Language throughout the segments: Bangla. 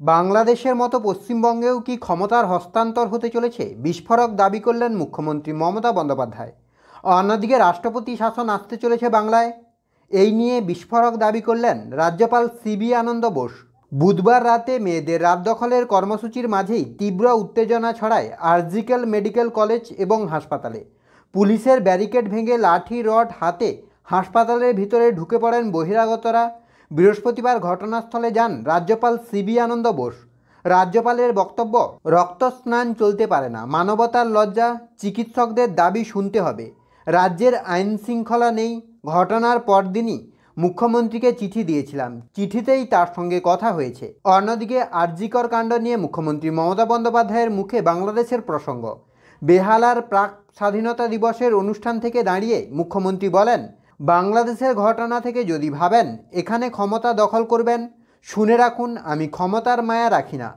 বাংলাদেশের মতো পশ্চিমবঙ্গেও কি ক্ষমতার হস্তান্তর হতে চলেছে? বিস্ফোরক দাবি করলেন মুখ্যমন্ত্রী মমতা বন্দ্যোপাধ্যায়। অন্যদিকে রাষ্ট্রপতি শাসন আসতে চলেছে বাংলায়, এই নিয়ে বিস্ফোরক দাবি করলেন রাজ্যপাল সিবি আনন্দ বোস। বুধবার রাতে মেয়েদের রাত দখলের কর্মসূচির মাঝেই তীব্র উত্তেজনা ছড়ায় আরজিকেল মেডিকেল কলেজ এবং হাসপাতালে। পুলিশের ব্যারিকেড ভেঙে লাঠি রড হাতে হাসপাতালের ভিতরে ঢুকে পড়েন বহিরাগতরা। বৃহস্পতিবার ঘটনাস্থলে যান রাজ্যপাল সিবি আনন্দ বোস। রাজ্যপালের বক্তব্য, রক্তস্নান চলতে পারে না, মানবতার লজ্জা, চিকিৎসকদের দাবি শুনতে হবে, রাজ্যের আইন শৃঙ্খলা নেই। ঘটনার পরদিনই মুখ্যমন্ত্রীকে চিঠি দিয়েছিলাম, চিঠিতেই তার সঙ্গে কথা হয়েছে। অন্যদিকে আরজিকর কাণ্ড নিয়ে মুখ্যমন্ত্রী মমতা বন্দ্যোপাধ্যায়ের মুখে বাংলাদেশের প্রসঙ্গ। বেহালার প্রাক স্বাধীনতা দিবসের অনুষ্ঠান থেকে দাঁড়িয়ে মুখ্যমন্ত্রী বলেন, বাংলাদেশের ঘটনা থেকে যদি ভাবেন এখানে ক্ষমতা দখল করবেন, শুনে রাখুন আমি ক্ষমতার মায়া রাখি না,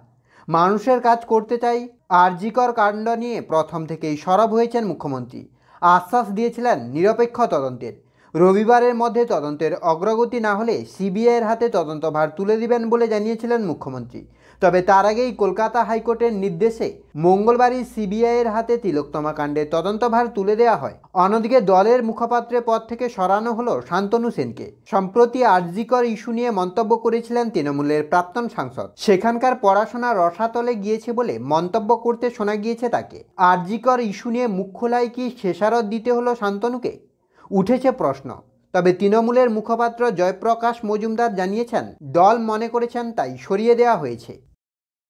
মানুষের কাজ করতে চাই। আরজিকর কাণ্ড নিয়ে প্রথম থেকেই সরব হয়েছেন মুখ্যমন্ত্রী। আশ্বাস দিয়েছিলেন নিরপেক্ষ তদন্তের। রবিবারের মধ্যে তদন্তের অগ্রগতি না হলে সিবিআইয়ের হাতে তদন্তভার তুলে দিবেন বলে জানিয়েছিলেন মুখ্যমন্ত্রী। তবে তার আগেই কলকাতা হাইকোর্টের নির্দেশে মঙ্গলবারই সিবিআইয়ের হাতে তিলোত্তমা কাণ্ডের তদন্তভার তুলে দেওয়া হয়। অন্যদিকে দলের মুখপাত্রের পদ থেকে সরানো হলো শান্তনু সেনকে। সম্প্রতি আরজিকর ইস্যু নিয়ে মন্তব্য করেছিলেন তৃণমূলের প্রাক্তন সাংসদ। সেখানকার পড়াশোনা রসাতলে গিয়েছে বলে মন্তব্য করতে শোনা গিয়েছে তাকে। আরজিকর ইস্যু নিয়ে মুখ খোলায় কি খেসারত দিতে হলো শান্তনুকে, উঠেছে প্রশ্ন। তবে তৃণমূলের মুখপাত্র জয়প্রকাশ মজুমদার জানিয়েছেন, দল মনে করেছেন তাই সরিয়ে দেওয়া হয়েছে।